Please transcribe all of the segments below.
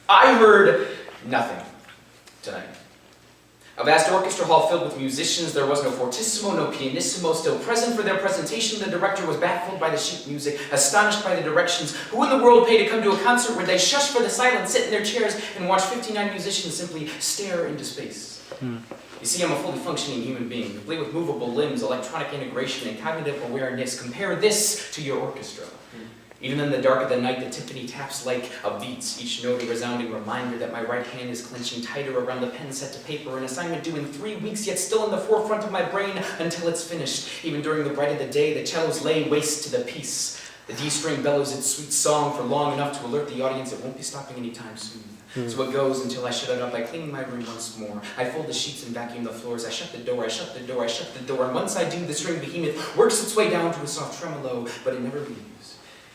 I heard nothing tonight. A vast orchestra hall filled with musicians. There was no fortissimo, no pianissimo. Still present for their presentation, the director was baffled by the sheet music, astonished by the directions. Who in the world paid to come to a concert where they shush for the silence, sit in their chairs, and watch 59 musicians simply stare into space? You see, I'm a fully functioning human being, complete with movable limbs, electronic integration, and cognitive awareness. Compare this to your orchestra. Even in the dark of the night, the timpani taps like a beat, each note a resounding reminder that my right hand is clenching tighter around the pen set to paper, an assignment due in 3 weeks, yet still in the forefront of my brain until it's finished. Even during the bright of the day, the cellos lay waste to the piece. The D string bellows its sweet song for long enough to alert the audience it won't be stopping anytime soon. So it goes until I shut it up by cleaning my room once more. I fold the sheets and vacuum the floors. I shut the door, I shut the door, I shut the door. And once I do, the string behemoth works its way down to a soft tremolo, but it never leaves.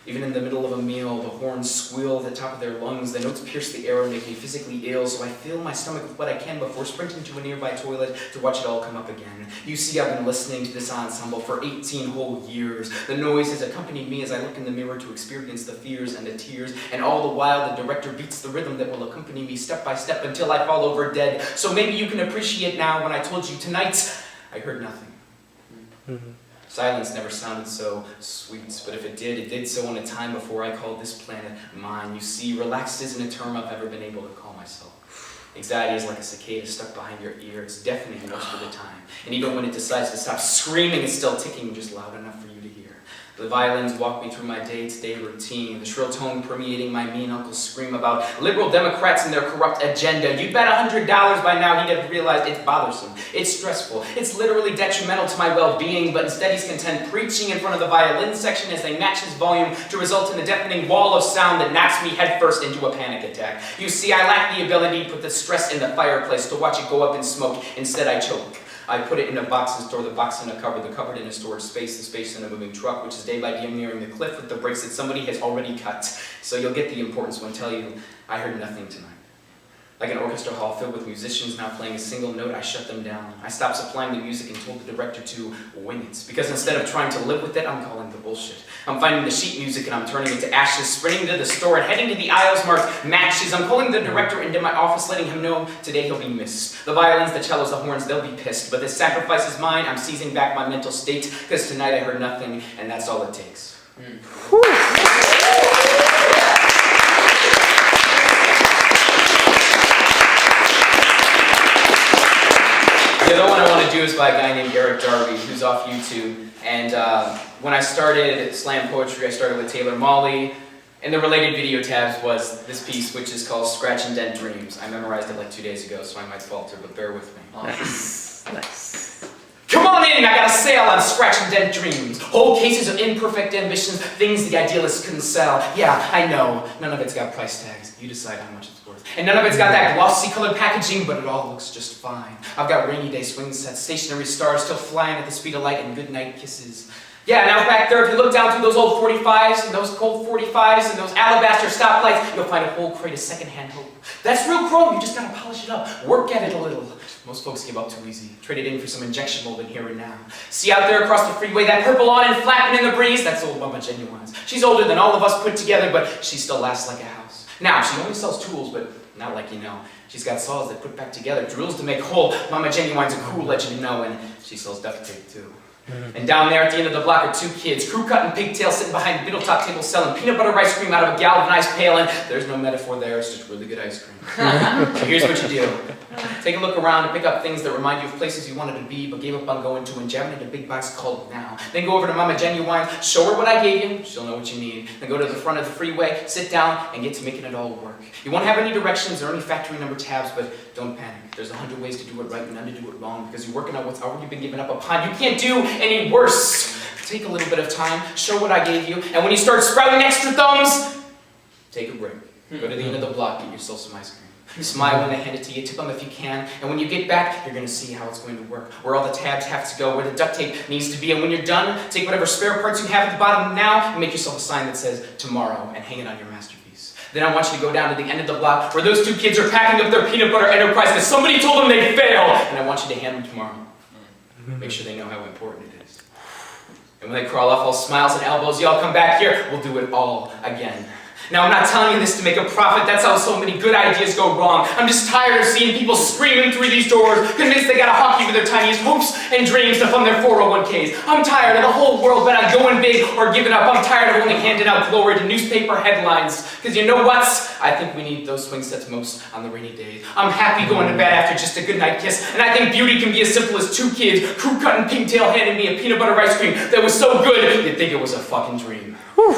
Even in the middle of a meal, the horns squeal at the top of their lungs. The notes pierce the air and make me physically ill, so I fill my stomach with what I can before sprinting to a nearby toilet to watch it all come up again. You see, I've been listening to this ensemble for 18 whole years. The noise has accompanied me as I look in the mirror to experience the fears and the tears, and all the while the director beats the rhythm that will accompany me step by step until I fall over dead. So maybe you can appreciate now when I told you tonight, I heard nothing. Silence never sounded so sweet, but if it did so in a time before I called this planet mine. You see, relaxed isn't a term I've ever been able to call myself. Anxiety is like a cicada stuck behind your ear. It's deafening most of the time. And even when it decides to stop screaming, it's still ticking just loud enough for you to hear. The violins walk me through my day-to-day routine, the shrill tone permeating my mean uncle's scream about liberal Democrats and their corrupt agenda. You'd bet $100 by now he'd have realized it's bothersome, it's stressful, it's literally detrimental to my well-being, but instead he's content preaching in front of the violin section as they match his volume to result in a deafening wall of sound that knocks me headfirst into a panic attack. You see, I lack the ability to put the stress in the fireplace, to watch it go up in smoke. Instead, I choke. I put it in a box and store the box in a cupboard, the cupboard in a storage space, the space in a moving truck, which is day by day nearing the cliff with the bricks that somebody has already cut. So you'll get the importance when I tell you, I heard nothing tonight. Like an orchestra hall filled with musicians not playing a single note, I shut them down. I stopped supplying the music and told the director to wing it. Because instead of trying to live with it, I'm calling the bullshit. I'm finding the sheet music and I'm turning it to ashes, sprinting to the store and heading to the aisles marked matches. I'm calling the director into my office, letting him know today he'll be missed. The violins, the cellos, the horns, they'll be pissed. But this sacrifice is mine. I'm seizing back my mental state because tonight I heard nothing and that's all it takes. The other one I want to do is by a guy named Eric Darby, who's off YouTube. And when I started slam poetry, I started with Taylor Mawley. And the related video tabs was this piece, which is called Scratch and Dent Dreams. I memorized it like 2 days ago, so I might falter, but bear with me. Nice. Come on in, I got a sale on Scratch and Dent Dreams. Whole cases of imperfect ambitions, things the idealists couldn't sell. Yeah, I know, none of it's got price tags. You decide how much it's worth. And none of it's got that glossy colored packaging, but it all looks just fine. I've got rainy day swing sets, stationary stars still flying at the speed of light, and goodnight kisses. Yeah, now back there, if you look down through those old 45s, and those cold 45s, and those alabaster stoplights, you'll find a whole crate of secondhand hope. That's real chrome, you just gotta polish it up, work at it a little. Most folks give up too easy, trade it in for some injection molding here and now. See out there across the freeway, that purple awning flapping in the breeze? That's old Mama Genuine's. She's older than all of us put together, but she still lasts like a house. Now, she only sells tools, but not like you know. She's got saws that put back together, drills to make whole. Mama Genuine's a cool legend to know, and she sells duct tape too. And down there at the end of the block are 2 kids, crew cutting pigtails, sitting behind the Beetle-top table selling peanut butter ice cream out of a galvanized pail, and there's no metaphor there, it's just really good ice cream. So here's what you do. Take a look around and pick up things that remind you of places you wanted to be but gave up on going to, and jam it in a big box called Now. Then go over to Mama Genuine, show her what I gave you, she'll know what you need. Then go to the front of the freeway, sit down, and get to making it all work. You won't have any directions or any factory number tabs, but don't panic. There's 100 ways to do it right and none to do it wrong, because you're working on what's already been given up upon. You can't do any worse. Take a little bit of time, show what I gave you, and when you start sprouting extra thumbs, take a break. Go to the end of the block, get yourself some ice cream. Smile when they hand it to you, tip them if you can, and when you get back, you're going to see how it's going to work, where all the tabs have to go, where the duct tape needs to be, and when you're done, take whatever spare parts you have at the bottom now, and make yourself a sign that says tomorrow, and hang it on your masterpiece. Then I want you to go down to the end of the block, where those 2 kids are packing up their peanut butter enterprise because somebody told them they'd fail, and I want you to hand them tomorrow. Make sure they know how important it is. And when they crawl off all smiles and elbows, y'all come back here, we'll do it all again. Now, I'm not telling you this to make a profit. That's how so many good ideas go wrong. I'm just tired of seeing people screaming through these doors, convinced they gotta hockey for their tiniest hopes and dreams to fund their 401ks. I'm tired of the whole world bet on going big or giving up. I'm tired of only handing out glory to newspaper headlines. Because you know what? I think we need those swing sets most on the rainy days. I'm happy going to bed after just a goodnight kiss, and I think beauty can be as simple as two kids, crew-cutting pigtail handing me a peanut butter ice cream that was so good, you'd think it was a fucking dream. Whew.